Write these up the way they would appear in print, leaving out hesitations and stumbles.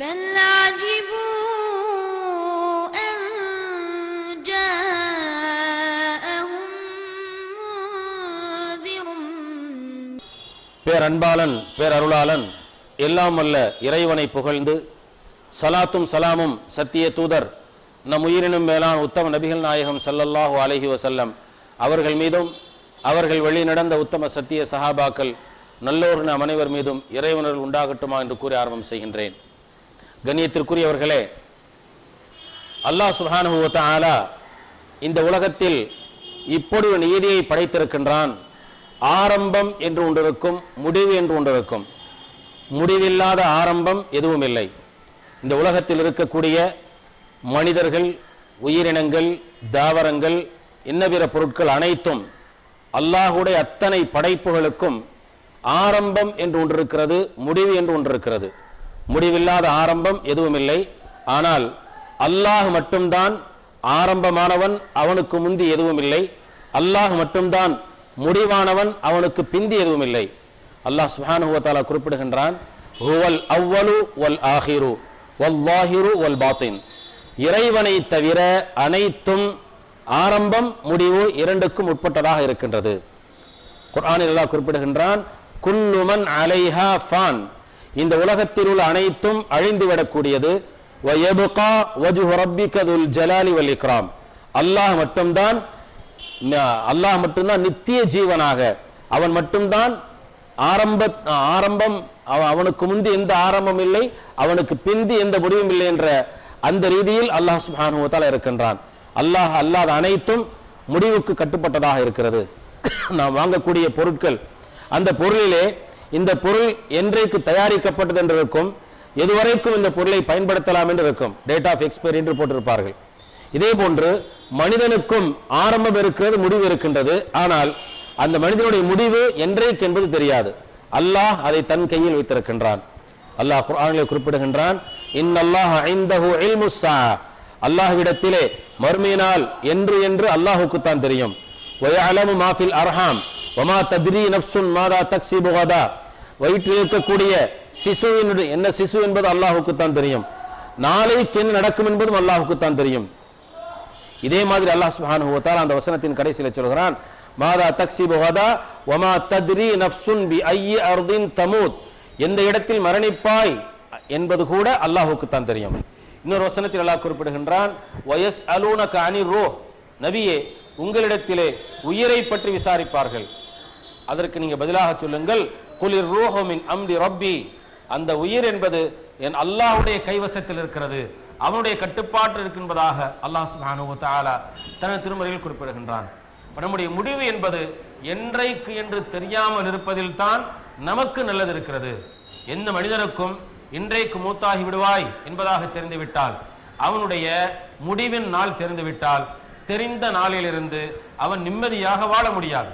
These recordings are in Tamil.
بل عجبوا أن جاءهم منذر. பேரன்பாளன் பேரருளாளன் எல்லாம் வல்ல இறைவனை புகழ்ந்து சலாத்தும் சலாமும் சத்திய தூதர் நம் உயிரினும் மேலான உத்தம நபிகள் நாயகம் ஸல்லல்லாஹு அலைஹி வஸல்லம் அவர்கள் மீதும் அவர்கள் வழி நடந்த உத்தம சத்திய சஹாபாக்கள் நல்லோர் நம் அனைவர் மீதும் இறைவனர்கள் உண்டாகட்டுமா என்று கூறி ஆரம்பம் செய்கின்றேன். கண்ணியத்திற்குரியவர்களே, அல்லாஹ் சுப்ஹானஹு வ தஆலா இந்த உலகத்தில் இப்படி ஒரு நீதியை படைத்திருக்கின்றான். ஆரம்பம் என்று ஒன்றிருக்கும், முடிவு என்று ஒன்றிருக்கும். முடிவில்லாத ஆரம்பம் எதுவும் இல்லை. இந்த உலகத்தில் இருக்கக்கூடிய மனிதர்கள், உயிரினங்கள், தாவரங்கள், இன்ன பிற பொருட்கள் அனைத்தும் அல்லாஹுடைய அத்தனை படைப்புகளுக்கும் ஆரம்பம் என்று ஒன்றிருக்கிறது, முடிவு என்று ஒன்றிருக்கிறது. முடிவில்லாத ஆரம்பம் எதுவும் இல்லை. ஆனால் அல்லாஹ் மட்டும்தான் ஆரம்பமானவன், அவனுக்கு முந்தி எதுவும் இல்லை. அல்லாஹ் மட்டும்தான் முடிவானவன், அவனுக்கு பிந்தி எதுவும் இல்லை. அல்லாஹ் சுப்ஹானஹு வ தஆலா குறிப்பிடுகின்றான், ஹுவல் அவ்வலு வல் ஆஹிரு வல் லாஹிரு வல் பாத்தின். இறைவனை தவிர அனைத்தும் ஆரம்பம் முடிவு இரண்டுக்கும் உட்பட்டதாக இருக்கின்றது. குர்ஆனில் அல்லாஹ் குறிப்பிடுகின்றான், குல்லு மன் அலைஹா ஃபான். இந்த உலகத்தில் உள்ள அனைத்தும் அழிந்துவிடக்கூடியது. வயபுகா வஜ்ஹு ரப்பிக துல் ஜலாலி வல் இக்ராம். அல்லாஹ் மட்டும்தான் நித்திய ஜீவனாக, அவன் மட்டும்தான் ஆரம்பம். அவனுக்கு முந்தி எந்த ஆரம்பம் இல்லை, அவனுக்கு பிந்தி எந்த முடிவும் இல்லை என்ற அந்த ரீதியில் அல்லாஹ் சுப்ஹானஹு வ தஆலா இருக்கின்றான். அல்லாஹ் அல்லாத அனைத்தும் முடிவுக்கு கட்டுப்பட்டதாக இருக்கிறது. நாம் வாங்கக்கூடிய பொருட்கள், அந்த பொருளிலே இந்த பொருள் என்றைக்கு தயாரிக்கப்பட்டது என்று இருக்கும், எதுவரைக்கும் இந்த பொருளை பயன்படுத்தலாம் என்று இருக்கும், டேட் ஆஃப் எக்ஸ்பைரி என்று போட்டிருப்பார்கள். இதே போன்று மனிதனுக்கும் ஆரம்பம் இருக்கிறது, முடிவு இருக்கின்றது. ஆனால் அந்த மனிதனுடைய முடிவு என்றைக்கு என்பது தெரியாது. அல்லாஹ் அதை தன் கையில் வைத்திருக்கின்றான். அல்லாஹ் குர்ஆனிலே குறிப்பிடுகின்றான், இன்னல்லாஹ இன்தஹு இல்முஸ் ஸாஅ. அல்லாஹ்விடத்திலே மறுமை நாள் என்று அல்லாஹ்வுக்கு தான் தெரியும். வயஅலமு மா ஃபில் அர்ஹாம் வமா தத்ரி நஃப்சுன் மாதா தக்ஸிபு கதா. வயிற்றில் இருக்கக்கூடிய சிசுவினுடைய என்ன சிசு என்பது அல்லாஹ்வுக்கு தான் தெரியும். நாளைக்கு என்ன நடக்கும் என்பதும் அல்லாஹ்வுக்கு தான் தெரியும். இதே மாதிரி அல்லாஹ் சுப்ஹானஹு வ தஆலா அந்த வசனத்தின் கடைசியில் சொல்கிறான், மாதா தக்ஸிபு கதா வமா தத்ரி நஃப்சுன் பி ஐயி அர்தின் தமூத். எந்த இடத்தில் மரணிப்பாய் என்பது கூட அல்லாஹ்வுக்கு தான் தெரியும். இன்னொரு வசனத்தில் அல்லாஹ் குறிப்பிடுகின்றான், வயஸ்அலூனக அனிர் ரூஹ். நபியே, உங்களிடத்திலே உயிரை பற்றி விசாரிப்பார்கள், அதற்கு நீங்க பதிலாக சொல்லுங்கள், குலிர் ரூஹு மின் அம்ரி ரப்பி. அந்த உயிர் என்பது என் அல்லாஹ்வுடைய கைவசத்தில் இருக்கிறது, அவனுடைய கட்டுப்பாட்டில் இருக்கின்றதாக அல்லாஹ் சுப்ஹானஹு வ தஆலா தனது திருமறையில் குறிப்பிடுகின்றான். நம்முடைய முடிவு என்பது என்றைக்கு என்று தெரியாமல் இருப்பதில் தான் நமக்கு நல்லது இருக்கிறது. எந்த மனிதனுக்கும் இன்றைக்கு மூத்தாகி விடுவாய் என்பதாக தெரிந்துவிட்டால், அவனுடைய முடிவின் நாள் தெரிந்துவிட்டால், தெரிந்த நாளிலிருந்து அவன் நிம்மதியாக வாழ முடியாது.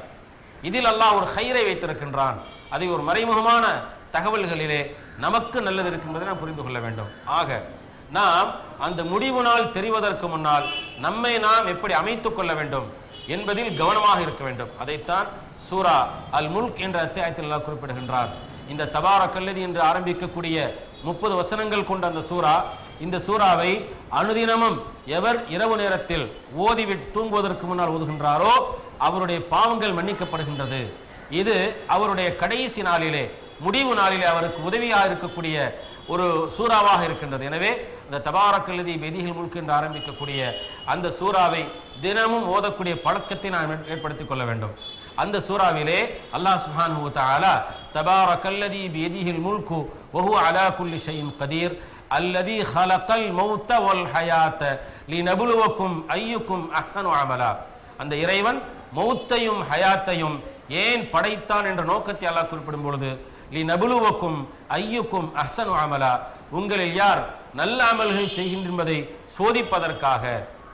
இதில் அல்லாஹ் ஒரு ஹைரை வைத்திருக்கின்றான். அதை ஒரு மறைமுகமான தகவல்களிலே நமக்கு நல்லது இருக்கின்றதை நாம் புரிந்து கொள்ள வேண்டும். ஆக நாம் அந்த முடிவு நாள் தெரிவதற்கு முன்னால் நம்மை நாம் எப்படி அமைத்துக் கொள்ள வேண்டும் என்பதில் கவனமாக இருக்க வேண்டும். அதைத்தான் சூரா அல் முல்க் என்ற அத்தியாயத்தில் அல்லாஹ் குறிப்பிடுகின்றார். இந்த தபாரக்கல்லதி என்று ஆரம்பிக்கக்கூடிய 30 வசனங்கள் கொண்ட அந்த சூரா, இந்த சூறாவை அனுதினமும் எவர் இரவு நேரத்தில் ஓதிவிட்டு தூங்குவதற்கு முன்னால் ஓதுகின்றாரோ அவருடைய பாவங்கள் மன்னிக்கப்படுகின்றது. இது அவருடைய கடைசி நாளிலே, முடிவு நாளிலே அவருக்கு உதவியாக இருக்கக்கூடிய ஒரு சூறாவாக இருக்கின்றது. எனவே இந்த தபாரக்கல்லதி பெதிஹில் முல்க் என்று ஆரம்பிக்கக்கூடிய அந்த சூறாவை தினமும் ஓதக்கூடிய பழக்கத்தை நாம் ஏற்படுத்திக் கொள்ள வேண்டும். அந்த சூறாவிலே அல்லாஹ் சுப்ஹானஹு வ தஆலா தபாரக்கல்லதி பியதிஹில் முல்கு வஹுவ அலா குல்லி ஷைஇன் கதீர் அல்லதி ஹலகல் மௌத வல் ஹயாத லினப்லுவக்கும் அய்யுக்கும் அஹ்ஸனு அமலா. அந்த இறைவன் மௌத்தையும் ஹயாத்தையும் ஏன் படைத்தான் என்ற நோக்கத்தை அல்லாஹ் குறிப்பிடும் பொழுது, லினப்லுவக்கும் அய்யுக்கும் அஹ்ஸனு அமலா, உங்களில் யார் நல்ல அமல்கள் செய்கின்ற என்பதை சோதிப்பதற்காக,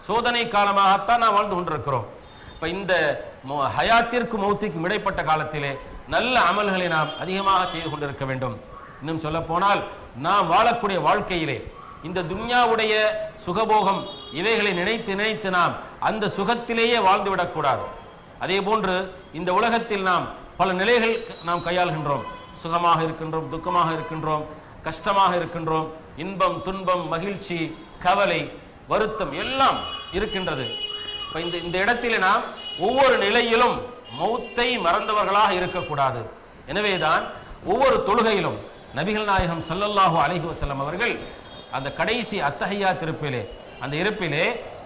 சோதனை காலமாகத்தான் நாம் வாழ்ந்து கொண்டிருக்கிறோம். இப்ப இந்த ஹயாத்திற்கு மௌத்திற்கும் இடைப்பட்ட காலத்திலே நல்ல அமல்களை நாம் அதிகமாக செய்து கொண்டிருக்க வேண்டும். இன்னும் சொல்ல போனால், நாம் வாழக்கூடிய வாழ்க்கையிலே இந்த துன்யாவுடைய சுகபோகம் இவைகளை நினைத்து நினைத்து நாம் அந்த சுகத்திலேயே வாழ்ந்து விடக்கூடாது. அதே போன்று இந்த உலகத்தில் நாம் பல நிலைகள் நாம் கையாளுகின்றோம். சுகமாக இருக்கின்றோம், துக்கமாக இருக்கின்றோம், கஷ்டமாக இருக்கின்றோம். இன்பம், துன்பம், மகிழ்ச்சி, கவலை, வருத்தம் எல்லாம் இருக்கின்றது. இந்த இடத்திலே நாம் ஒவ்வொரு நிலையிலும் மௌத்தை மறந்தவர்களாக இருக்கக்கூடாது. எனவேதான் ஒவ்வொரு தொழுகையிலும் நபிகள் நாயகம் ஸல்லல்லாஹு அலைஹி வஸல்லம் அவர்கள் அந்த கடைசி அத்தஹியாத் இருப்பிலே, அந்த இருப்பிலே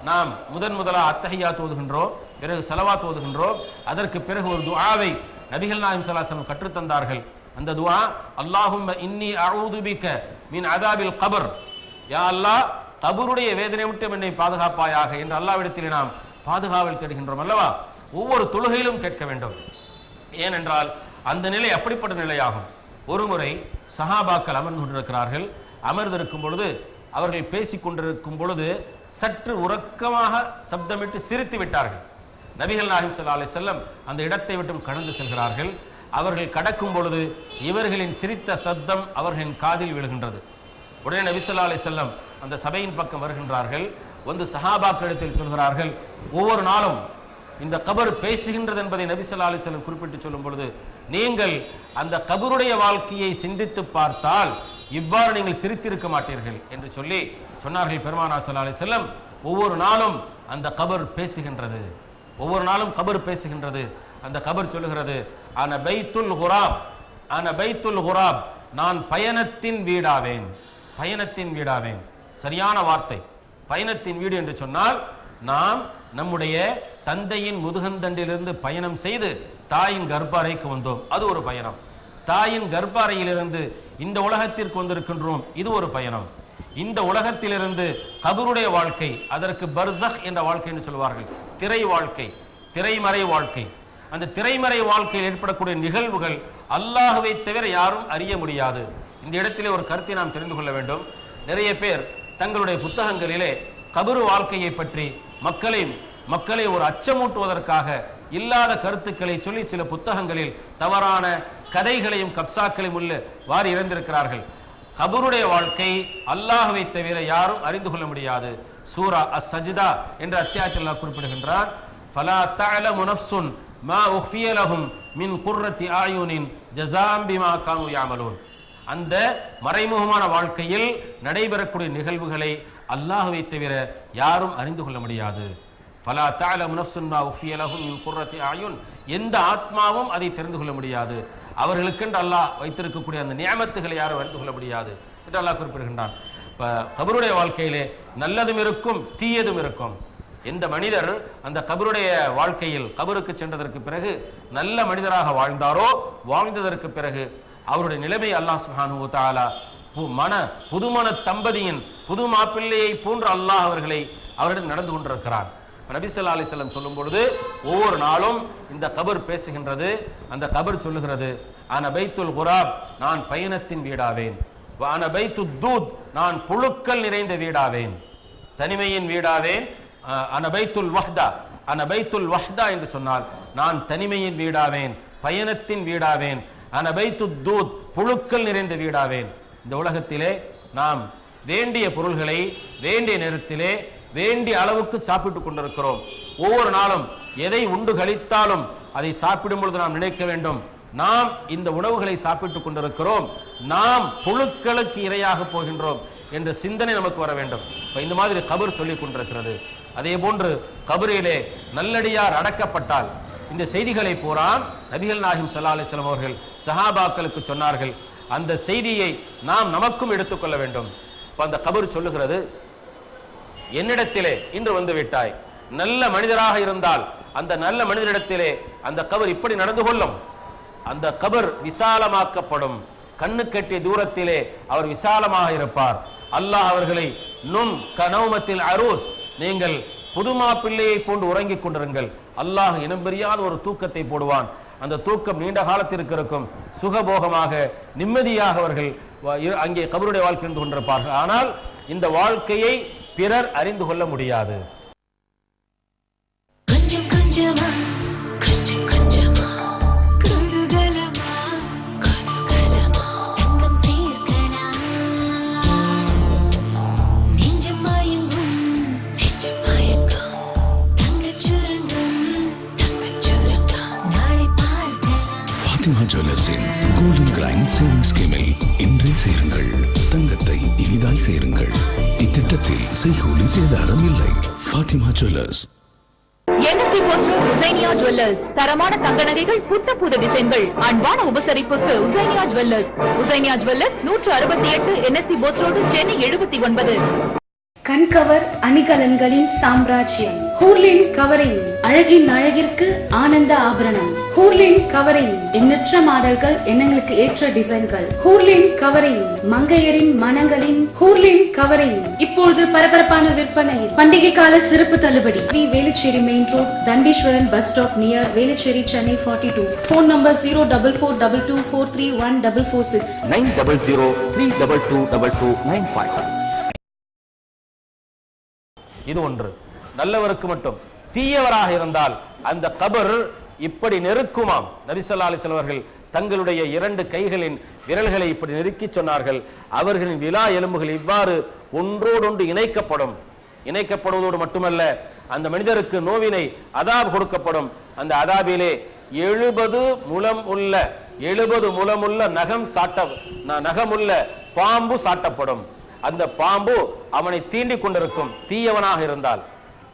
நாம் முதலாக அத்தஹியாத் ஓதுகின்றோம், பிறகு ஸலவாத் ஓதுகின்றோம். அதற்கு பிறகு ஒரு துஆவை நபிகள் நாயகம் ஸல்லல்லாஹு அலைஹி வஸல்லம் கற்றுத்தந்தார்கள். அந்த துஆ, அல்லாஹும்ம இன்னி அஊது பிக மின் அதாபில் கபர், யா அல்லாஹ் கபருடைய வேதனை விட்டு என்னை பாதுகாப்பாயாக என்று அல்லாஹ்விடத்திலே நாம் பாதுகாவல் தேடுகின்றோம் அல்லவா? ஒவ்வொரு தொழுகையிலும் கேட்க வேண்டும். ஏனென்றால் அந்த நிலை அப்படிப்பட்ட நிலையாகும். ஒருமுறை சஹாபாக்கள் அமர்ந்து கொண்டிருக்கிறார்கள். அமர்ந்திருக்கும் பொழுது அவர்கள் பேசிக் கொண்டிருக்கும் பொழுது சற்று உறக்கமாக சப்தமிட்டு சிரித்து விட்டார்கள். நபிகள் நாயகம் ஸல்லல்லாஹு அலைஹி வஸல்லம் அந்த இடத்தை விட்டும் கடந்து செல்கிறார்கள். அவர்கள் கடக்கும் பொழுது இவர்களின் சிரித்த சப்தம் அவர்களின் காதில் விழுகின்றது. உடனே நபி ஸல்லல்லாஹு அலைஹி வஸல்லம் அந்த சபையின் பக்கம் வருகின்றார்கள். வந்து சஹாபாக்களிடத்தில் சொல்கிறார்கள், ஒவ்வொரு நாளும் இந்த கபர் பேசுகின்றது என்பதை நபி ஸல்லல்லாஹு அலைஹி வஸல்லம் குறிப்பிட்டு சொல்லும் பொழுது, நீங்கள் அந்த கபருடைய வாழ்க்கையை சிந்தித்து பார்த்தால் இவ்வாறு நீங்கள் சிரித்திருக்க மாட்டீர்கள் என்று சொல்லி சொன்னார்கள் பெருமானார் ஸல்லல்லாஹு அலைஹி வஸல்லம். ஒவ்வொரு நாளும் அந்த கபர் பேசுகின்றது, ஒவ்வொரு நாளும் கபர் பேசுகின்றது. அந்த கபர் சொல்லுகிறது, அன பைத்துல் குராப், அன பைத்துல் குராப், நான் பயணத்தின் வீடாவேன், பயணத்தின் வீடாவேன். சரியான வார்த்தை. பயணத்தின் வீடு என்று சொன்னால் நாம் நம்முடைய தந்தையின் முதுகந்தண்டிலிருந்து பயணம் செய்து தாயின் கர்ப்பறைக்கு வந்தோம், அது ஒரு பயணம். தாயின் கர்ப்பறையிலிருந்து இந்த உலகத்திற்கு வந்திருக்கின்றோம், இது ஒரு பயணம். இந்த உலகத்திலிருந்து கபருடைய வாழ்க்கை, அதற்கு பர்சக் என்ற வாழ்க்கை என்று சொல்வார்கள், திரை வாழ்க்கை, திரைமறை வாழ்க்கை. அந்த திரைமறை வாழ்க்கையில் ஏற்படக்கூடிய நிகழ்வுகள் அல்லாஹ்வை தவிர யாரும் அறிய முடியாது. இந்த இடத்திலே ஒரு கருத்தை நாம் தெரிந்து கொள்ள வேண்டும். நிறைய பேர் தங்களுடைய புத்தகங்களிலே கபரு வாழ்க்கையை பற்றி மக்களை ஒரு அச்சமூட்டுவதற்காக இல்லாத கருத்துக்களை சொல்லி சில புத்தகங்களில் தவறான கதைகளையும் கப்சாக்களையும் உள்ள வாரி இறந்திருக்கிறார்கள். கபருடைய வாழ்க்கை அல்லாஹ்வை தவிர யாரும் அறிந்து கொள்ள முடியாது. சூரா அஸ்-சஜ்தா என்ற அத்தியாயத்தில் அல்லாஹ் குறிப்பிடுகின்றார், ஃபலா தஅலமு நஃப்ஸுன் மா உஃபிய லஹும் மின் குர்ரத்தி ஆயுனின் ஜஸாம் பிமா கானூ யஅமலூன். அந்த மறைமுகமான வாழ்க்கையில் நடைபெறக்கூடிய நிகழ்வுகளை அல்லாஹ்வை தவிர யாரும் அறிந்து கொள்ள முடியாது. ஃபலா தஅலமு நஃப்ஸுன் மா உஃபிய லஹும் மின் குர்ரத்தி ஆயுன், எந்த ஆத்மாவும் அதை தெரிந்து கொள்ள முடியாது. அவர்களுக்கென்று அல்லாஹ் வைத்திருக்கக்கூடிய அந்த நியமத்துகளை யாரும் அறிந்து கொள்ள முடியாது என்று அல்லாஹ் குறிப்பிடுகின்றான். இப்போ கபருடைய வாழ்க்கையிலே நல்லதும் இருக்கும், தீயதும் இருக்கும். எந்த மனிதர் அந்த கபருடைய வாழ்க்கையில் கபருக்கு சென்றதற்கு பிறகு நல்ல மனிதராக வாழ்ந்தாரோ, வாழ்ந்ததற்கு பிறகு அவருடைய நிலைமை அல்லாஹ் சுப்ஹானஹு வ தஆலா புதுமண தம்பதியின் புது மாப்பிள்ளையை போன்று அல்லாஹ் அவரிடம் நடந்து கொண்டிருக்கிறான். நபி ஸல்லல்லாஹு அலைஹி வஸல்லம் சொல்லும் பொழுது ஒவ்வொரு நாளும் இந்த கபர் பேசுகின்றது. அந்த கபர் சொல்லுகிறது, அன பைத்துல் குராப், நான் பயணத்தின் வீடாவேன். அன பைத்துத் தூத், நான் புழுக்கள் நிறைந்த வீடாவேன், தனிமையின் வீடாவேன். அன பைத்துல் வஹ்தா, அன பைத்துல் வஹ்தா என்று சொன்னால் நான் தனிமையின் வீடாவேன், பயணத்தின் வீடாவேன். அன பைத்துத் தூத், புழுக்கள் நிறைந்த வீடாவேன். இந்த உலகத்திலே நாம் வேண்டிய பொருள்களை வேண்டிய நேரத்திலே வேண்டிய அளவுக்கு சாப்பிட்டுக் கொண்டிருக்கிறோம். ஒவ்வொரு நாளும் எதை உண்டு கழித்தாலும் அதை சாப்பிடும் பொழுது நாம் நினைக்க வேண்டும், நாம் இந்த உணவுகளை சாப்பிட்டுக் கொண்டிருக்கிறோம், நாம் புழுக்களுக்கு இரையாக போகின்றோம் என்ற சிந்தனை நமக்கு வர வேண்டும். இந்த மாதிரி கபர் சொல்லிக் கொண்டிருக்கிறது. அதே போன்று கபரிலே நல்லடியார் அடக்கப்பட்டால் இந்த செய்திகளை பூரா நபிகள் நாயகம் ஸல்லல்லாஹு அலைஹி வஸல்லம் அவர்கள் சஹாபாக்களுக்கு சொன்னார்கள். அந்த செய்தியை நாம் நமக்கும் எடுத்துக்கொள்ள வேண்டும். அந்த கபர் சொல்லுகிறது, என்னிடத்திலே இன்று வந்து விட்டாய், நல்ல மனிதராக இருந்தால் அந்த நல்ல மனிதரிடத்திலே அந்த கபர் இப்படி நடந்து கொள்ளும். அந்த கபர் விசாலமாக்கப்படும், கண்ணு கட்டிய தூரத்திலே அவர் விசாலமாக இருப்பார். அல்லாஹ் அவர்களை நும் கனௌமத்தில் அரூஸ், நீங்கள் புதுமா பிள்ளையை போன்று உறங்கிக் கொண்டிருங்கள். அல்லாஹ் இனம் பெரியாத ஒரு தூக்கத்தை போடுவான். அந்த தூக்கம் நீண்ட காலத்திற்கு இருக்கும், சுகபோகமாக நிம்மதியாக அவர்கள் அங்கே கபருடைய வாழ்க்கை இருந்து கொண்டிருப்பார்கள். ஆனால் இந்த வாழ்க்கையை பிறர் அறிந்து கொள்ள முடியாது. கொஞ்சம் கொஞ்சமா கொஞ்சம் கொஞ்சமா குதூகலமா குதூகலமா தங்கம் சேர்க்கலாம், நெஞ்சம் மயங்கும் தங்கச் சுரங்கம் நாளை பார்க்கலாம். ஃபாத்திமா ஜுவல்லர்ஸின் கோல்டன் கிரைண்ட் சேவிங்ஸ் ஸ்கீமில் இன்றே சேருங்கள். தங்கத்தை இனிதாய் சேருங்கள். இத்திட்டத்தில் செய்கூலி சேதாரம் இல்லை. ஃபாத்திமா ஜுவல்லர்ஸ். NSC போஸ்டர் உசைனியா ஜுவல்லர்ஸ். தரமான தங்க நகைகள், புத்த புது டிசைன்கள், அன்பான உபசரிப்புக்கு Husainiya jewellers. Husainiya jewellers 168 NSC Bose road, Chennai 79. கண்கவர் அணிகலன்களின் சாம்ராஜ்யம் ஹூர்லின் கவரிங். அழகின் அழகிற்கு ஆனந்த ஆபரணம். ஹூர்லின் கவரிங். எண்ணற்ற மாடல்கள், எண்ணங்களுக்கு ஏற்ற டிசைன்கள். ஹூர்லின் கவரிங். மங்கையரின் மனங்களின் ஹூர்லின் கவரிங். இப்பொழுது பரபரப்பான விற்பனையில் பண்டிகை கால சிறப்பு தள்ளுபடி. Velachery main road, Thandeeswaran bus stop near Velachery, Chennai 42. Phone number 04422431446 900322295. இது ஒன்று. நல்லவருக்கு மட்டும். தீயவராக இருந்தால் அந்த கபர் இப்படி நெருக்குமாம். நபி ஸல்லல்லாஹு அலைஹி வஸல்லம் அவர்கள் தங்களுடைய 2 கைகளின் விரல்களை இப்படி நெருக்கி சொன்னார்கள். அவர்களின் விலா எலும்புகள் இவ்வாறு ஒன்றோடொன்று இணைக்கப்படுவதோடு மட்டுமல்ல, அந்த மனிதருக்கு நோவினை அதாப் கொடுக்கப்படும். அந்த அதாபிலே 70 முழமுள்ள நகமுள்ள பாம்பு சாட்டப்படும். அந்த பாம்பு அவனை தீண்டிக் கொண்டிருக்கும். தீயவனாக இருந்தால்,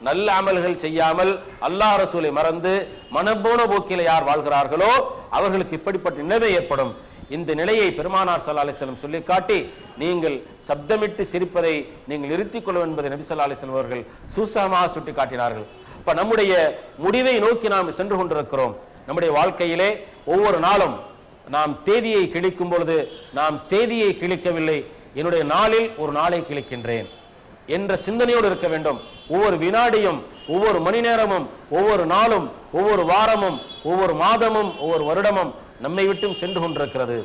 நல்ல அமல்கள் செய்யாமல் அல்லாஹ் ரசூலை மறந்து மனப்போன போக்கில யார் வாழ்கிறார்களோ அவர்களுக்கு இப்படிப்பட்ட நிலைமை ஏற்படும். இந்த நிலையை பெருமானார் ஸல்லல்லாஹு அலைஹி வஸல்லம் சொல்லி காட்டி, நீங்கள் சப்தமிட்டு சிரிப்பதை நீங்கள் நிறுத்திக் கொள்ளும் என்பதை நபி ஸல்லல்லாஹு அலைஹி வஸல்லம் அவர்கள் சூசகமாக சுட்டி காட்டினார்கள். இப்ப நம்முடைய முடிவை நோக்கி நாம் சென்று கொண்டிருக்கிறோம். நம்முடைய வாழ்க்கையிலே ஒவ்வொரு நாளும் நாம் தேதியை கிழிக்கும் பொழுது, நாம் தேதியை கிழிக்கவில்லை, என்னுடைய நாளில் ஒரு நாளை கிழிக்கின்றேன் என்ற சிந்தனையோடு இருக்க வேண்டும். ஒவ்வொரு வினாடியும், ஒவ்வொரு மணி நேரமும், ஒவ்வொரு நாளும், ஒவ்வொரு வாரமும், ஒவ்வொரு மாதமும், ஒவ்வொரு வருடமும் நம்மை விட்டும் சென்று கொண்டிருக்கிறது.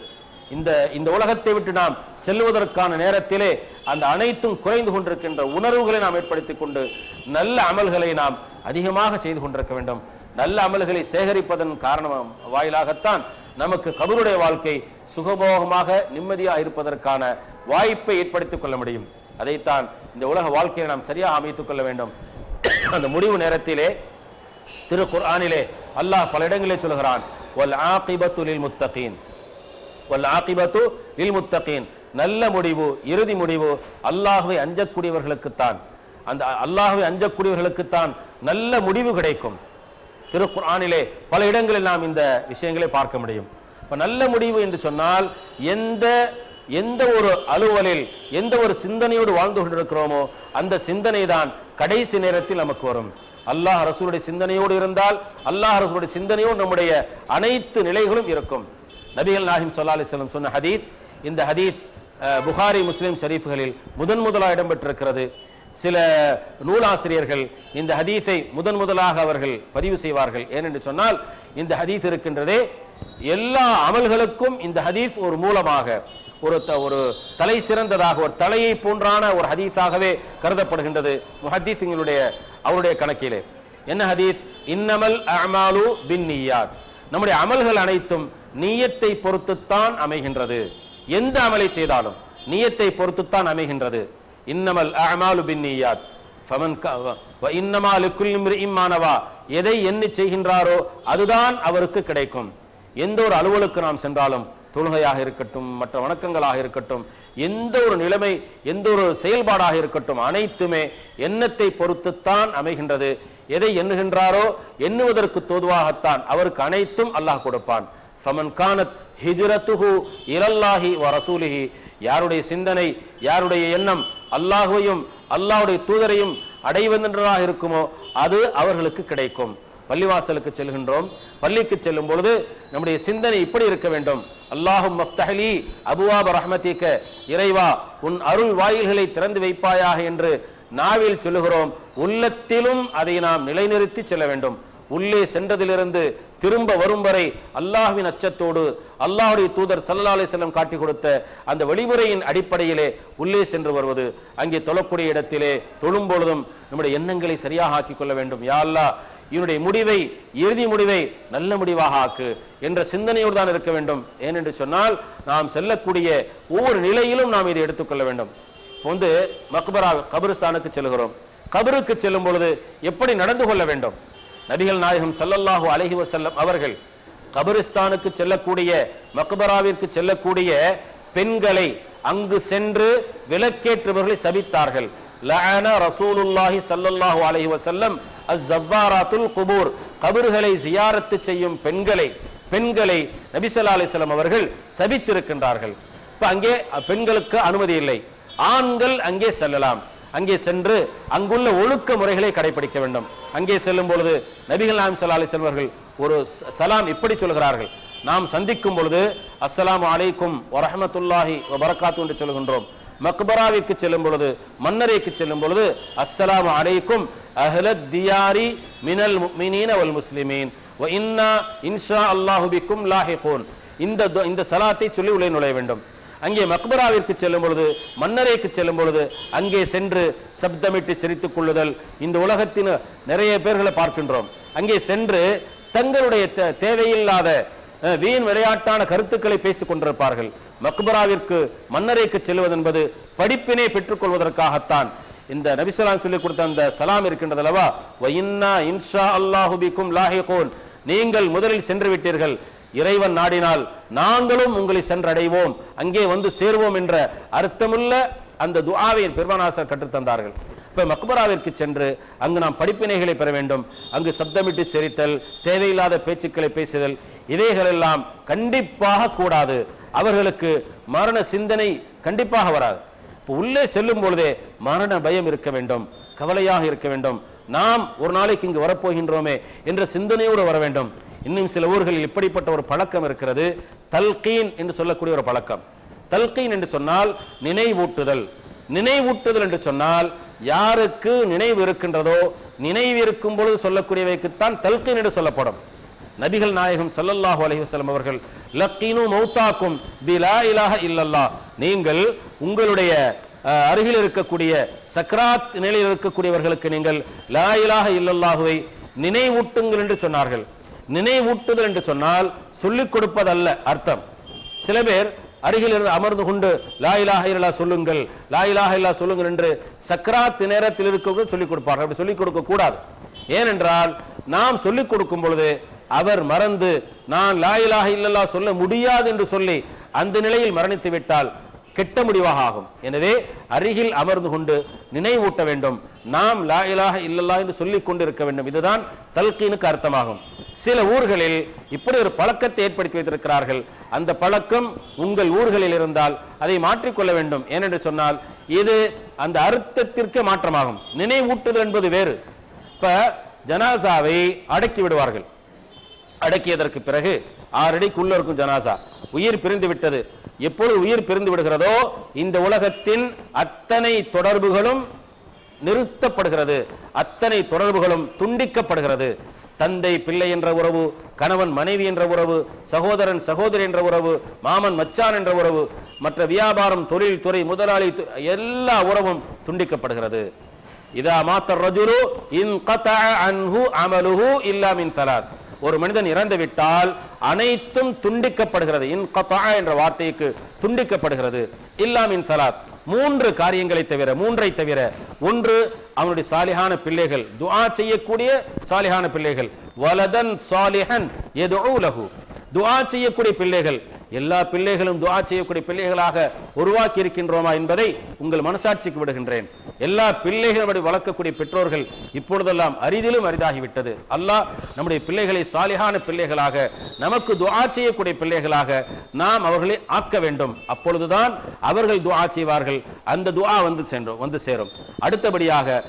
இந்த உலகத்தை விட்டு நாம் செல்வதற்கான நேரத்திலே அந்த அனைத்தும் குறைந்து கொண்டிருக்கின்ற உணர்வுகளை நாம் ஏற்படுத்திக் கொண்டு நல்ல அமல்களை நாம் அதிகமாக செய்து கொண்டிருக்க வேண்டும். நல்ல அமல்களை சேகரிப்பதன் காரணம் வாயிலாகத்தான் நமக்கு கபருடைய வாழ்க்கை சுகபோகமாக நிம்மதியாக இருப்பதற்கான வாய்ப்பை ஏற்படுத்திக் கொள்ள முடியும். அதைத்தான் இந்த உலக வாழ்க்கையை நாம் சரியாக அமைத்துக் கொள்ள வேண்டும். அந்த முடிவு நேரத்திலே திரு குர்ஆனிலே அல்லாஹ் பல இடங்களிலே சொல்கிறான், வல் ஆகிபத்து லில் முத்தகீன். நல்ல முடிவு, இறுதி முடிவு அல்லாஹ்வை அஞ்சக்கூடியவர்களுக்குத்தான். அந்த அல்லாஹ்வை அஞ்சக்கூடியவர்களுக்குத்தான் நல்ல முடிவு கிடைக்கும். திரு குர்ஆனிலே பல இடங்களில் நாம் இந்த விஷயங்களை பார்க்க முடியும். நல்ல முடிவு என்று சொன்னால், எந்த ஒரு அலுவலில் எந்த ஒரு சிந்தனையோடு வாழ்ந்து கொண்டிருக்கிறோமோ அந்த சிந்தனை தான் கடைசி நேரத்தில் நமக்கு வரும். அல்லாஹ் ரசூலுடைய சிந்தனையோடு இருந்தால், அல்லாஹ் ரசூலுடைய சிந்தனையோடு நம்முடைய அனைத்து நிலைகளும் இருக்கும். நபிகள் நாயகம் ஸல்லல்லாஹு அலைஹி வஸல்லம் சொன்ன ஹதீஸ், இந்த ஹதீஸ் புகாரி, முஸ்லிம் ஷரீஃப்களில் முதலாக இடம்பெற்றிருக்கிறது. சில நூலாசிரியர்கள் இந்த ஹதீஸை முதலாக அவர்கள் பதிவு செய்வார்கள். ஏனென்று சொன்னால், இந்த ஹதீஸ் இருக்கின்றதே, எல்லா அமல்களுக்கும் இந்த ஹதீஸ் ஒரு மூலமாக, ஒரு தலை சிறந்ததாக, ஒரு தலையை போன்றான ஒரு ஹதீஸாகவே கருதப்படுகின்றது முஹத்திஸீன்களுடைய அவருடைய கணக்கிலே. என்ன ஹதீஸ்? இன்னமல் அஅமாலு பின்னியாத். நம்முடைய அமல்கள் அனைத்தும் நியத்தை பொறுத்துத்தான் அமைகின்றது. எந்த அமலை செய்தாலும் நியத்தை பொறுத்துத்தான் அமைகின்றது. இன்னமல் அஅமாலு பின்னியாத் ஃபமன் வ இன்னமா லிக்குல்லி இம்ரிஇம் மா நவா. எதை எண்ணி செய்கின்றாரோ அதுதான் அவருக்கு கிடைக்கும். எந்த ஒரு அலுவலுக்கு நாம் சென்றாலும், தொழுகையாக இருக்கட்டும், மற்ற வணக்கங்களாக இருக்கட்டும், எந்த ஒரு நிலைமை, எந்த ஒரு செயல்பாடாக இருக்கட்டும், அனைத்துமே எண்ணத்தை பொறுத்துத்தான் அமைகின்றது. எதை எண்ணுகின்றாரோ எண்ணுவதற்கு தோதுவாகத்தான் அவருக்கு அனைத்தும் அல்லாஹ் கொடுப்பான். ஃபமன் கானத் ஹிஜ்ரத்துஹு இலல்லாஹி வ ரசூலிஹி. யாருடைய சிந்தனை, யாருடைய எண்ணம் அல்லாஹ்வையும் அல்லாஹ்வுடைய தூதரையும் அடைவதென்றதாக இருக்குமோ அது அவர்களுக்கு கிடைக்கும். பள்ளிவாசலுக்கு செல்கின்றோம், பள்ளிக்கு செல்லும் பொழுது நம்முடைய சிந்தனை இப்படி இருக்க வேண்டும். அல்லாஹும் மஃப்தஹலி அபுவாப ரஹ்மதிக. இறைவா, உன் அருள் வாயில்களை திறந்து வைப்பாயாக என்று நாவில் சொல்லுகிறோம். உள்ளத்திலும் அதை நாம் நிலைநிறுத்தி செல்ல வேண்டும். உள்ளே சென்றதிலிருந்து திரும்ப வரும் வரை அல்லாஹ்வின் அச்சத்தோடு அல்லாஹ்வுடைய தூதர் ஸல்லல்லாஹு அலைஹி வஸல்லம் காட்டி கொடுத்த அந்த வழிமுறையின் அடிப்படையிலே உள்ளே சென்று வருவது. அங்கே தொழக்கூடிய இடத்திலே தொழும் பொழுதும் நம்முடைய எண்ணங்களை சரியாக ஆக்கிக் கொள்ள வேண்டும். யா அல்லாஹ், இவனுடைய முடிவை, இறுதி முடிவை நல்ல முடிவாக ஆக்கு என்ற சிந்தனையோடு தான் இருக்க வேண்டும். ஏனென்று சொன்னால், நாம் செல்லக்கூடிய ஒவ்வொரு நிலையிலும் நாம் இதை எடுத்துக்கொள்ள வேண்டும். மக்பரா கபிரிஸ்தானுக்கு செல்கிறோம். கபருக்கு செல்லும் பொழுது எப்படி நடந்து கொள்ள வேண்டும்? நபிகள் நாயகம் ஸல்லல்லாஹு அலைஹி வஸல்லம் அவர்கள் கபிரிஸ்தானுக்கு செல்லக்கூடிய, மக்பராவிற்கு செல்லக்கூடிய பெண்களை அங்கு சென்று விலக்கேற்றுபவர்களை சபித்தார்கள். லஅன ரசூலுல்லாஹி ஸல்லல்லாஹு அலைஹி வஸல்லம் அஸ்ஸவாராத்துல் குபூர், கபர்களை ஜியாரத்து செய்யும் பெண்களை நபி ஸல்லல்லாஹு அலைஹி வஸல்லம் அவர்கள் சபித்திருக்கின்றார்கள். இப்ப அங்கே பெண்களுக்கு அனுமதி இல்லை, ஆண்கள் அங்கே செல்லலாம். அங்கே சென்று அங்குள்ள ஒழுக்க முறைகளை கடைபிடிக்க வேண்டும். அங்கே செல்லும் பொழுது நபிகள் நாயகம் ஸல்லல்லாஹு அலைஹி வஸல்லம் அவர்கள் ஒரு சலாம் இப்படி சொல்கிறார்கள். நாம் சந்திக்கும் பொழுது அஸ்ஸலாமு அலைக்கும் வரஹ்மத்துல்லாஹி வபரகாத்து என்று சொல்கின்றோம். மக்பராவிற்கு செல்லும் பொழுது, மன்னரைக்கு செல்லும் பொழுது அஸ்ஸலாமு அலைக்கும் அஹ்லத் தியாரி மினல் முஃமினீன வல் முஸ்லிமீன் வ இன்னா இன்ஷா அல்லாஹு பிக்கும் லாஹிகூன். இந்த சலாத்தை சொல்லி உள்ளே நுழைய வேண்டும். அங்கே மக்பராவிற்கு செல்லும் பொழுது, மன்னரைக்கு செல்லும் பொழுது அங்கே சென்று சப்தமிட்டு சிரித்துக் கொள்ளுதல், இந்த உலகத்தின் நிறைய பேர்களை பார்க்கின்றோம். அங்கே சென்று தங்களுடைய தேவையில்லாத வீண் விளையாட்டான கருத்துக்களை பேசிக் கொண்டிருப்பார்கள். மக்பராவிற்கு மன்னரைக்கு செல்வது என்பது படிப்பினை பெற்றுக் கொள்வதற்காகத்தான். இந்த நபி ஸல்லல்லாஹு அலைஹி வஸல்லம் சொல்லிக் கொடுத்த அந்த சலாம் இருக்கின்றது அல்லவா, வ இன்னா இன்ஷா அல்லாஹு பிக்கும் லாஹிகூன், நீங்கள் முதலில் சென்று விட்டீர்கள், இறைவன் நாடினால் நாங்களும் உங்களை சென்றடைவோம், அங்கே வந்து சேருவோம் என்ற அர்த்தமுள்ள அந்த துஆவை பெருமானார் கற்றுத்தந்தார்கள். இப்ப மக்பராவிற்கு சென்று அங்கு நாம் படிப்பினைகளை பெற வேண்டும். அங்கு சப்தமிட்டு சிரித்தல், தேவையில்லாத பேச்சுக்களை பேசுதல், இவைகளெல்லாம் கண்டிப்பாக கூடாது. அவர்களுக்கு மரண சிந்தனை கண்டிப்பாக வராது. இப்போ உள்ளே செல்லும் பொழுதே மரண பயம் இருக்க வேண்டும், கவலையாக இருக்க வேண்டும். நாம் ஒரு நாளைக்கு இங்கு வரப்போகின்றோமே என்ற சிந்தனையோடு வர வேண்டும். இன்னும் சில ஊர்களில் இப்படிப்பட்ட ஒரு பழக்கம் இருக்கிறது, தல்கீன் என்று சொல்லக்கூடிய ஒரு பழக்கம். தல்கீன் என்று சொன்னால் நினைவூட்டுதல். நினைவூட்டுதல் என்று சொன்னால் யாருக்கு நினைவு இருக்கின்றதோ, நினைவு இருக்கும் பொழுது சொல்லக்கூடியவைக்குத்தான் தல்கீன் என்று சொல்லப்படும். நபிகள் நாயகம் ஸல்லல்லாஹு அலைஹி வஸல்லம் அவர்கள் லக்கீனு மௌதாக்கும் பிலா இலாஹ இல்லல்லாஹ், நீங்கள் உங்களுடைய அருகில் இருக்கக்கூடிய சக்ராத் நிலையில் இருக்கக்கூடியவர்களுக்கு நீங்கள் லா இலாஹ இல்லல்லாஹுவை நினைவூட்டுங்கள் என்று சொன்னார்கள். நினைவூட்டுதல் என்று சொன்னால் சொல்லிக் கொடுப்பதல்ல அர்த்தம். சில பேர் அருகில் இருந்து அமர்ந்து கொண்டு லா இலாஹ இல்லல்லாஹ் சொல்லுங்கள், லா இலாஹ இல்லல்லாஹ் சொல்லுங்கள் என்று சக்ராத் நேரத்தில் இருக்கவங்க சொல்லிக் கொடுப்பார்கள். அப்படி சொல்லிக் கொடுக்க கூடாது. ஏனென்றால் நாம் சொல்லிக் கொடுக்கும் பொழுது அவர் மறந்து நான் லா இலாஹ இல்லல்லாஹ் சொல்ல முடியாது என்று சொல்லி அந்த நிலையில் மரணித்து விட்டால் கெட்ட முடிவாக ஆகும். எனவே அருகில் அமர்ந்து கொண்டு நினைவூட்ட வேண்டும். நாம் லா இலாஹ இல்லல்லாஹ் என்று சொல்லிக் கொண்டு இருக்க வேண்டும். இதுதான் தல்கீனுக்கு அர்த்தமாகும். சில ஊர்களில் இப்படி ஒரு பழக்கத்தை ஏற்படுத்தி வைத்திருக்கிறார்கள். அந்த பழக்கம் உங்கள் ஊர்களில் இருந்தால் அதை மாற்றிக்கொள்ள வேண்டும். ஏனென்று சொன்னால் இது அந்த அர்த்தத்திற்கு மாற்றமாகும். நினைவூட்டுதல் என்பது வேறு. இப்ப ஜனாசாவை அடக்கி விடுவார்கள். அடக்கியதற்கு பிறகு 6 அடிக்குள்ள இருக்கும் ஜனாசா, உயிர் பிரிந்து விட்டது. எப்பொழுது உயிர் பிரிந்து விடுகிறதோ இந்த உலகத்தின் அத்தனை தொடர்புகளும் நிறுத்தப்படுகிறது, அத்தனை தொடர்புகளும் துண்டிக்கப்படுகிறது. தந்தை பிள்ளை என்ற உறவு, கணவன் மனைவி என்ற உறவு, சகோதரன் சகோதரி என்ற உறவு, மாமன் மச்சான் என்ற உறவு, மற்ற வியாபாரம், தொழில் துறை, முதலாளி, எல்லா உறவும் துண்டிக்கப்படுகிறது. இதா மாத்த ரஜுலு இன்கதஅ அன்ஹு அமலுஹு இல்லா மின் ஸலாத், ஒரு மனிதன் இறந்து விட்டால் அனைத்தும் துண்டிக்கப்படுகிறது. இன்கதஅ என்ற வார்த்தைக்கு துண்டிக்கப்படுகிறது. இல்லா மின் ஸலாத், 3 காரியங்களை தவிர, 3ஐ தவிர. ஒன்று அவனுடைய சாலிஹான பிள்ளைகள், துஆ செய்யக்கூடிய சாலிஹான பிள்ளைகள். வலதன் சாலிஹன் யதுஉ லஹு, துஆ செய்யக்கூடிய பிள்ளைகள். எல்லா பிள்ளைகளும் துஆ செய்யக்கூடிய பிள்ளைகளாக உருவாக்கி இருக்கின்றோமா என்பதை உங்கள் மனசாட்சிக்கு விடுகின்றேன். எல்லா பிள்ளைகளும் வளர்க்கக்கூடிய பெற்றோர்கள் இப்பொழுதெல்லாம் அரிதிலும் அரிதாகிவிட்டது. அல்லாஹ் நம்முடைய பிள்ளைகளை சாலிஹான பிள்ளைகளாக, நமக்கு துஆ செய்யக்கூடிய பிள்ளைகளாக நாம் அவர்களை ஆக்க வேண்டும். அப்பொழுதுதான் அவர்கள் துஆ செய்வார்கள், அந்த துஆ வந்து சேரும். அடுத்தபடியாக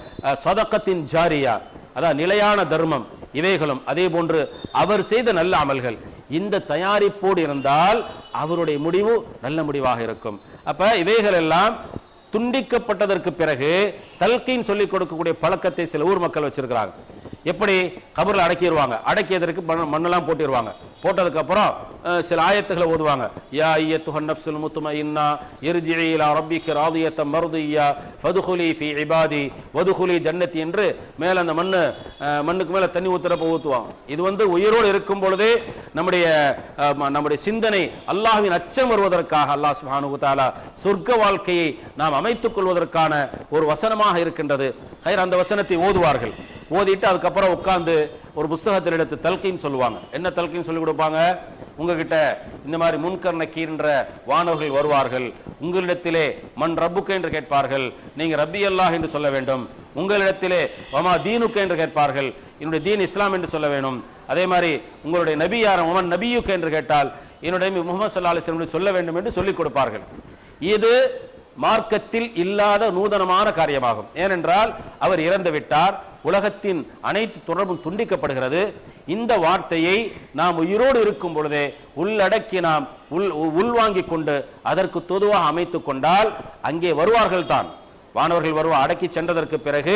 சதகத்தின் ஜாரியா, அதாவது நிலையான தர்மம், இவைகளும் அதே போன்று அவர் செய்த நல்ல அமல்கள். இந்த தயாரிப்போடு இருந்தால் அவருடைய முடிவு நல்ல முடிவாக இருக்கும். அப்ப இவைகள் எல்லாம் துண்டிக்கப்பட்டதற்கு பிறகு தல்கீன் சொல்லிக் கொடுக்கக்கூடிய பழக்கத்தை சில ஊர் மக்கள் வச்சிருக்கிறாங்க. எப்படி கபர்ல அடக்கிடுவாங்க, அடக்கியதற்கு மண்ணெல்லாம் போட்டிடுவாங்க. போட்டதுக்கு அப்புறம் சில ஆயத்துகளை ஓதுவாங்க. யா அய்யத்துஹன் நஃப்ஸுல் முத்மஇன்னா இர்ஜிஇ இலா ரப்பிக ராதியத்தம் மர்தியா ஃபதுகுலி ஃபீ இபாதி வதுகுலி ஜன்னதி என்று மேல அந்த மண்ணுக்கு மேல தண்ணி ஊத்துறப்ப ஊத்துவாங்க. இது உயிரோடு இருக்கும் பொழுதே நம்முடைய சிந்தனை அல்லாஹ்வின் அச்சம் வருவதற்காக அல்லாஹ் சுப்ஹானஹு வ தஆலா சொர்க்க வாழ்க்கையை நாம் அமைத்துக் கொள்வதற்கான ஒரு வசனமாக இருக்கின்றது. அந்த வசனத்தை ஓதுவார்கள். ஓதிட்டு அதுக்கப்புறம் உட்கார்ந்து ஒரு புஸ்தகத்தில் எடுத்து தல்கீன் சொல்லுவாங்க. என்ன தல்கீன் சொல்லி கொடுப்பாங்க? உங்ககிட்ட இந்த மாதிரி முன்கர் நக்கீர்ன்ற வானவர்கள் வருவார்கள். உங்களிடத்திலே மன் ரப்புக்கு என்று கேட்பார்கள், நீங்க ரப்பி அல்லாஹ் என்று சொல்ல வேண்டும். உங்களிடத்திலே வமா தீனுக்கு என்று கேட்பார்கள், என்னுடைய தீன் இஸ்லாம் என்று சொல்ல வேண்டும். அதே மாதிரி உங்களுடைய நபி யார், ஒமன் நபியுக்கு என்று கேட்டால் என்னுடைய முஹம்மது ஸல்லல்லாஹு அலைஹி வஸல்லம் சொல்ல வேண்டும் என்று சொல்லிக் கொடுப்பார்கள். இது மார்க்கத்தில் இல்லாத நூதனமான காரியமாகும். ஏனென்றால் அவர் இறந்து விட்டார், உலகத்தின் அனைத்து தொடர்பும் துண்டிக்கப்படுகிறது. இந்த வார்த்தையை நாம் உயிரோடு இருக்கும் பொழுதே உள்ளடக்கி நாம் உள்வாங்கிக் கொண்டு அதற்கு பொதுவாக அமைத்துக் கொண்டால் அங்கே வருவார்கள் தான். வானவர்கள் வருவா அடக்கி சென்றதற்கு பிறகு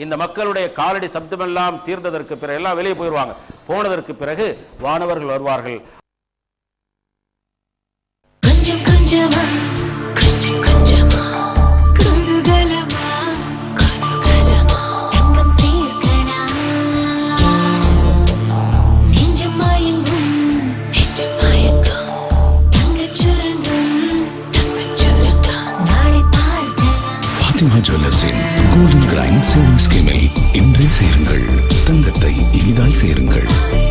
இந்த மக்களுடைய காலடி சப்தமெல்லாம் தீர்ந்ததற்கு பிறகு எல்லாம் வெளியே போயிடுவாங்க. போனதற்கு பிறகு வானவர்கள் வருவார்கள். கொஞ்சம் கொஞ்சமா கொஞ்சம் கொஞ்சமா குதூகலமா குதூகலமா தங்கம் சேர்க்கலாம் நெஞ்சம் மயங்கும் தங்கச் சுரங்கம் நாளை பார்க்கலாம். ஃபாத்திமா ஜுவல்லர்ஸின் கோல்டன் கிரைண்ட் சேவிங் ஸ்கீமில் இன்றே சேருங்கள், தங்கத்தை இனிதாய் சேருங்கள்.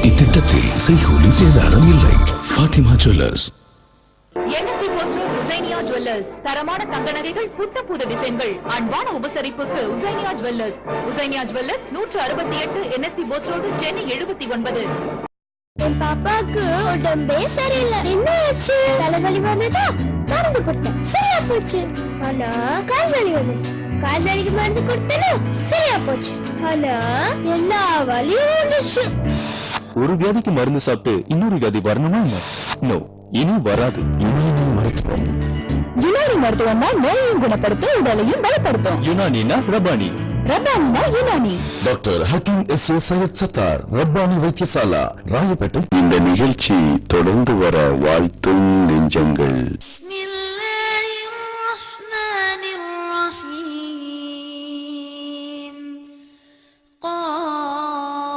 இத்திட்டத்தில் செய்கூலி சேதாரம் இல்லை. ஃபாத்திமா ஜுவல்லர்ஸ். என்எஸ்சி போஸ்டர் உசைனியா ஜுவல்லர்ஸ் தரமான தங்க நகைகள், புத்த புது டிசைன்கள், அன்பான உபசரிப்புக்கு Husainiya jewellers. Husainiya jewellers 168 NSC Bose road, Chennai 79. என் பாப்பாக்கு உடம்பே சரியில்லை. என்ன ஆச்சு? தலைவலி வந்ததா? மருந்து கொடுத்தேன், சரியா போச்சு. ஆனா கால்வலி வந்துச்சு. கால்வலிக்கு மருந்து கொடுத்தேனா சரியா போச்சு. ஆனா எல்லா வலியும் வந்துச்சு. ஒரு வியாதிக்கு மருந்து சாப்பிட்டு இன்னொரு வியாதி வரணுமா? நோ, இனி வராது. யுனானி மருத்துவம். யுனானி மருத்துவம்னா நோயையும் குணப்படுத்தும், உடலையும் பலப்படுத்தும். யுனானினா ரபானி, ரபானினா யுனானி. Doctor Hakeem S A. சையத் சத்தார், ரப்பானி வைத்தியசாலா, ராயப்பேட்டை. இந்த நிகழ்ச்சி தொடர்ந்து வர வாழ்த்தும் நெஞ்சங்கள். பிஸ்மில்லாஹிர் ரஹ்மானிர் ரஹீம். காஃப்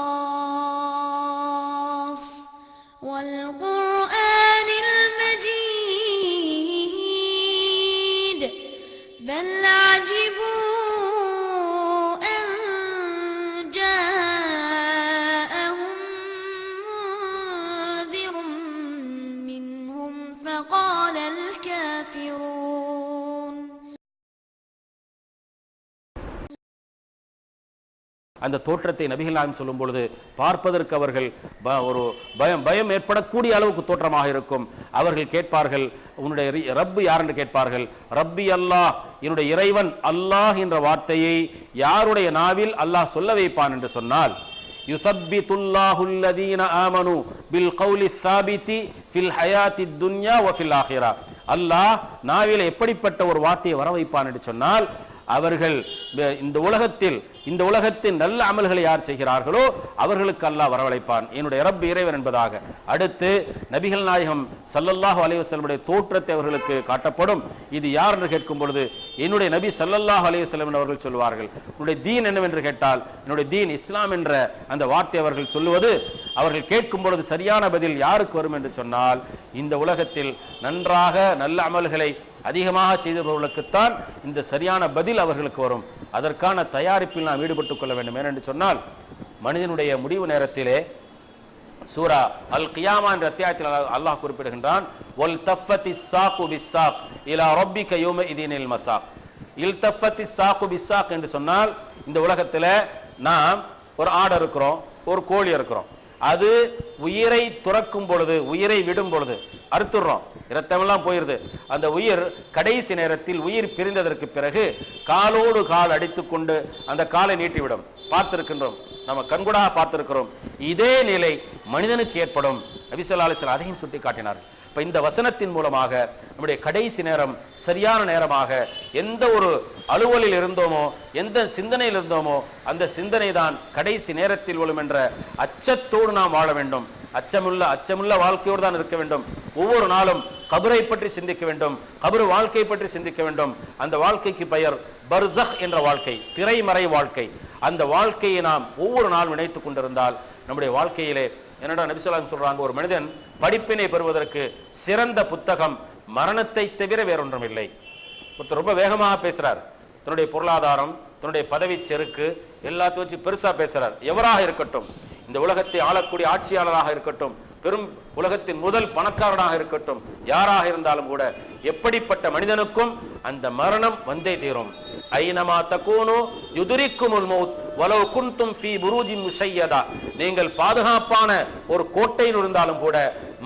வல் குர்ஆனில் மஜீத் பல் அஜிபு அந்த தோற்றத்தை நபிகள் நாயகம் சொல்லும் பொழுது பார்ப்பதற்கு அவர்கள் ஒரு பயம் ஏற்படக்கூடிய அளவுக்கு தோற்றமாக இருக்கும். அவர்கள் கேட்பார்கள், உன்னுடைய ரப்பு யார் என்று கேட்பார்கள். ரப்பி அல்லாஹ், என்னுடைய இறைவன் அல்லாஹ் என்ற வார்த்தையை யாருடைய நாவில் அல்லாஹ் சொல்ல வைப்பான் என்று சொன்னால், யுஸப்பித்துல்லாஹுல்லதீன ஆமனு பில் கௌலி ஸாபிதி ஃபில் ஹயாத்தித் துன்யா வ ஃபில் ஆখিরা. அல்லாஹ் நாவிலே எப்படிப்பட்ட ஒரு வார்த்தையை வர வைப்பான் என்று சொன்னால், அவர்கள் இந்த உலகத்தின் நல்ல அமல்களை யார் செய்கிறார்களோ அவர்களுக்கு அல்லாஹ் வரவழைப்பான், என்னுடைய ரப் இறைவன் என்பதாக. அடுத்து நபிகள் நாயகம் ஸல்லல்லாஹு அலைஹி வஸல்லம் தோற்றத்தை அவர்களுக்கு காட்டப்படும். இது யார் என்று கேட்கும் பொழுது என்னுடைய நபி ஸல்லல்லாஹு அலைஹி வஸல்லம் அவர்கள் சொல்வார்கள். உன்னுடைய தீன் என்னவென்று கேட்டால் என்னுடைய தீன் இஸ்லாம் என்ற அந்த வார்த்தை அவர்கள் சொல்லுவது, அவர்கள் கேட்கும் பொழுது சரியான பதில் யாருக்கு வரும் என்று சொன்னால், இந்த உலகத்தில் நன்றாக நல்ல அமல்களை அதிகமாக செய்தவர்களுக்குத்தான் இந்த சரியான பதில் அவர்களுக்கு வரும். அதற்கான தயாரிப்பில் நாம் ஈடுபட்டுக் கொள்ள வேண்டும். ஏனென்று சொன்னால், மனிதனுடைய முடிவு நேரத்திலே சூரா அல் கியாமா என்ற அத்தியாயத்தில் அல்லாஹ் குறிப்பிடுகின்றான், வல் தஃபத்திஸ் சாகு பிஸ்ஸாக் இலா ரப்பிக யௌமஇதினில் மஸாக். இல் தஃபத்திஸ் சாகு பிஸ்ஸாக் என்று சொன்னால், இந்த உலகத்தில் நாம் ஒரு ஆடு இருக்கிறோம், ஒரு கோழி இருக்கிறோம். அது உயிரை துறக்கும் பொழுது, உயிரை விடும் பொழுது அறுத்துடுறோம், இரத்தமெல்லாம் போயிருது. அந்த உயிர் கடைசி நேரத்தில் உயிர் பிரிந்ததற்கு பிறகு காலோடு கால் அடித்துக் கொண்டு அந்த காலை நீட்டிவிடும். பார்த்திருக்கின்றோம், நம்ம கண்கூடாக பார்த்திருக்கிறோம். இதே நிலை மனிதனுக்கு ஏற்படும். நபி ஸல்லல்லாஹு அலைஹி வஸல்லம் அதையும் சுட்டி காட்டினார். இப்ப இந்த வசனத்தின் மூலமாக நம்முடைய கடைசி நேரம் சரியான நேரமாக, எந்த ஒரு அலுவலில் இருந்தோமோ, எந்த சிந்தனையில் இருந்தோமோ அந்த சிந்தனை தான் கடைசி நேரத்தில் விழும் என்ற அச்சத்தோடு நாம் வாழ வேண்டும். அச்சமுள்ள வாழ்க்கையோடு தான் இருக்க வேண்டும். ஒவ்வொரு நாளும் கபரை பற்றி சிந்திக்க வேண்டும், கபர் வாழ்க்கை பற்றி சிந்திக்க வேண்டும். அந்த வாழ்க்கைக்கு பெயர் பர்ஸக் என்ற வாழ்க்கை, திரைமறை வாழ்க்கை. அந்த வாழ்க்கையை நாம் ஒவ்வொரு நாளும் நினைத்துக் கொண்டிருந்தால் நம்முடைய வாழ்க்கையிலே என்னடா நபி ஸல்லல்லாஹு அலைஹி வஸல்லம் சொல்றாங்க, ஒரு மனிதன் படிப்பினை பெறுவதற்கு சிறந்த புத்தகம் மரணத்தை தவிர வேறொன்றும் இல்லை. ஒருத்தர் ரொம்ப வேகமாக பேசுறார், தன்னுடைய பொருளாதாரம், தன்னுடைய பதவி செருக்கு எல்லாத்தையும் வச்சு பெருசா பேசுறார். எவராக இருக்கட்டும், இந்த உலகத்தை ஆளக்கூடிய ஆட்சியாளராக இருக்கட்டும், பெரும் உலகத்தின் முதல் பணக்காரனாக இருக்கட்டும், யாராக இருந்தாலும் கூட எப்படிப்பட்ட மனிதனுக்கும் அந்த மரணம் வந்தே தீரும். ஐனமா தகூனு யுத்ரிக்குமுல் மௌத் வலவ் குன்தும் ஃபீ புரூஜின் முஷையதா. நீங்கள் பாதுகாப்பான ஒரு கோட்டையில் இருந்தாலும் கூட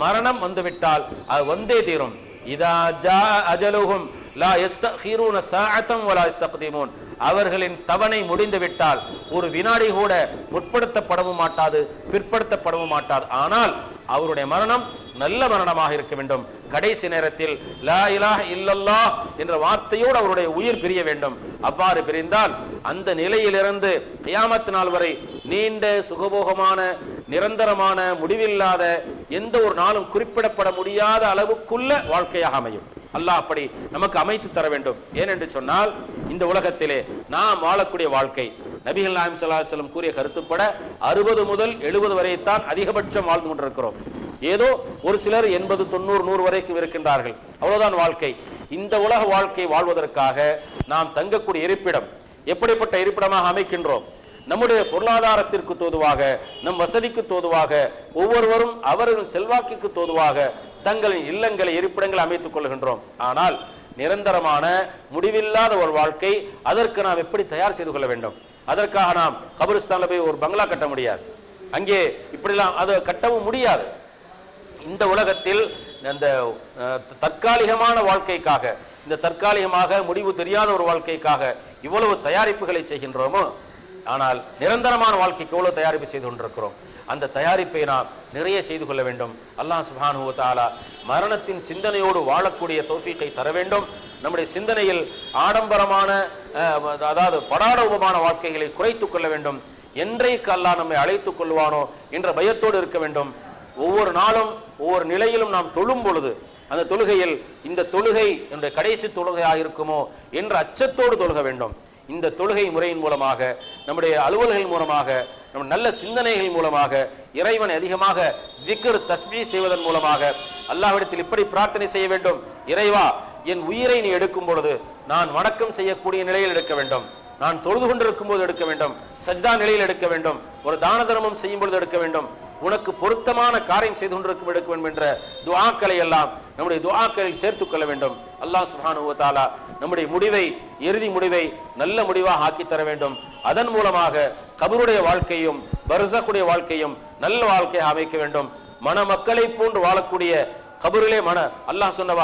மரணம் வந்துவிட்டால் அது வந்தே தீரும். இதா ஜா அஜலுஹும் லா யஸ்தகிரூன சாஅத்தன் வலா யஸ்தக்திமூன். அவர்களின் தவணை முடிந்து விட்டால் ஒரு வினாடி கூட முற்படுத்தப்படவும் மாட்டாது, பிற்படுத்தப்படவும் மாட்டாது. ஆனால் அவருடைய மரணம் நல்ல மரணமாக இருக்க வேண்டும். கடைசி நேரத்தில் லா இலாஹ இல்லல்லாஹ் என்ற வார்த்தையோடு அவருடைய உயிர் பிரிய வேண்டும். அவ்வாறு பிரிந்தால் அந்த நிலையிலிருந்து கியாமத் நாள் வரை நீண்ட சுகபோகமான நிரந்தரமான முடிவில்லாத எந்த ஒரு நாளும் குறிப்பிடப்பட முடியாத அளவுக்குள்ள வாழ்க்கையாக அமையும். அல்லாஹ் அப்படி நமக்கு அமைத்து தர வேண்டும். ஏனென்று சொன்னால் இந்த உலகத்திலே நாம் வாழக்கூடிய வாழ்க்கை நபிகள் நாயகம் ஸல்லல்லாஹு அலைஹி வஸல்லம் கூறிய கருத்துப்பட 60 முதல் 70 வரைத்தான் அதிகபட்சம் வாழ்ந்து கொண்டிருக்கிறோம். ஏதோ ஒரு சிலர் 80, 90, 100 வரைக்கும் இருக்கின்றார்கள். அவ்வளவுதான் வாழ்க்கை. இந்த உலக வாழ்க்கை வாழ்வதற்காக நாம் தங்கக்கூடிய இருப்பிடம் எப்படிப்பட்ட இருப்பிடமாக அமைக்கின்றோம்? நம்முடைய பொருளாதாரத்திற்கு தோதுவாக, நம் வசதிக்கு தோதுவாக, ஒவ்வொருவரும் அவர்கள் செல்வாக்கிற்கு தோதுவாக தங்களின் இல்லங்களை இருப்பிடங்களை அமைத்துக் கொள்கின்றோம். ஆனால் நிரந்தரமான முடிவில்லாத ஒரு வாழ்க்கை, அதற்கு நாம் எப்படி தயார் செய்து கொள்ள வேண்டும்? அதற்காக நாம் கபிரிஸ்தான்ல போய் ஒரு பங்களா கட்ட முடியாது, அங்கே இப்படிலாம் அதை கட்டவும் முடியாது. இந்த உலகத்தில் இந்த தற்காலிகமான வாழ்க்கைக்காக, இந்த தற்காலிகமாக முடிவு தெரியாத ஒரு வாழ்க்கைக்காக இவ்வளவு தயாரிப்புகளை செய்கின்றோமோ, ஆனால் நிரந்தரமான வாழ்க்கைக்கு எவ்வளவு தயாரிப்பு செய்து கொண்டிருக்கிறோம். அந்த தயாரிப்பை நாம் நிறைய செய்து கொள்ள வேண்டும். அல்லாஹ் சுப்ஹானஹு வ தஆலா மரணத்தின் சிந்தனையோடு வாழக்கூடிய தௌஃபீக்கை தர வேண்டும். நம்முடைய சிந்தனையில் ஆடம்பரமான அதாவது படாடோபமான வாழ்க்கைகளை குறைத்துக் கொள்ள வேண்டும். என்றைக்கு அல்லாஹ் நம்மை அழைத்துக் கொள்வானோ என்ற பயத்தோடு இருக்க வேண்டும். ஒவ்வொரு நாளும் ஒவ்வொரு நிலையிலும் நாம் தொழும் பொழுது அந்த தொழுகையில் இந்த தொழுகை என்னுடைய கடைசி தொழுகையாக இருக்குமோ என்ற அச்சத்தோடு தொழுக வேண்டும். இந்த தொழுகை முறையின் மூலமாக, நம்முடைய அலுவல்கள் மூலமாக, நம்ம நல்ல சிந்தனைகள் மூலமாக, இறைவனை அதிகமாக திக்ர் தஸ்பீஹ் செய்வதன் மூலமாக அல்லாஹ்விடத்தில் இப்படி பிரார்த்தனை செய்ய வேண்டும்: இறைவா, என் உயிரை நீ எடுக்கும் பொழுது நான் வணக்கம் செய்யக்கூடிய நிலையில் எடுக்க வேண்டும், நான் தொழுது கொண்டிருக்கும் போது எடுக்க வேண்டும், சஜ்தா நிலையில் எடுக்க வேண்டும், ஒரு தான தர்மம் செய்யும் பொழுது எடுக்க வேண்டும், உனக்கு பொருத்தமான காரியம் செய்து கொண்டிருக்கும் எடுக்க வேண்டும் என்ற துஆக்களை எல்லாம் நம்முடைய துஆக்களில் சேர்த்துக் கொள்ள வேண்டும். அல்லாஹ் சுப்ஹானஹு வ தஆலா நம்முடைய முடிவை, இறுதி முடிவை நல்ல முடிவாக ஆக்கி தர வேண்டும். அதன் மூலமாக கபருடைய வாழ்க்கையும் பர்ஸகுடைய வாழ்க்கையும் நல்ல வாழ்க்கையாக அமைக்க வேண்டும். மணமக்களை போன்று வாழக்கூடிய கபரிலே அல்லாஹ் சொன்ன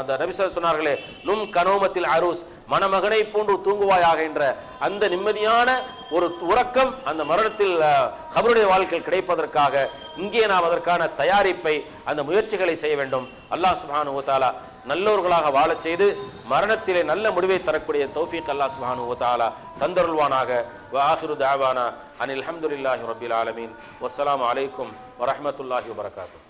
அந்த நபி ஸல்லல்லாஹு சொன்னார்களே, நும் கனோமத்தில் அரூஸ், மணமகனை போன்று தூங்குவாயாக என்ற அந்த நிம்மதியான ஒரு உறக்கம் அந்த மரணத்தில் கபருடைய வாழ்க்கையில் கிடைப்பதற்காக இங்கே நாம் அதற்கான தயாரிப்பை, அந்த முயற்சிகளை செய்ய வேண்டும். அல்லாஹ் சுப்ஹானஹு வ தஆலா நல்லோர்களாக வாழச் செய்து மரணத்திலே நல்ல முடிவை தரக்கூடிய தௌஃபீக் அல்லாஹ் சுப்ஹானஹு வ தஆலா தந்தருள்வானாக. வ ஆகிரு தஅவானா அனில் ஹம்துலில்லாஹி ரப்பில் ஆலமீன். வஸ்ஸலாமு அலைக்கும் வரஹ்மத்துல்லாஹி வபரகாத்துஹு.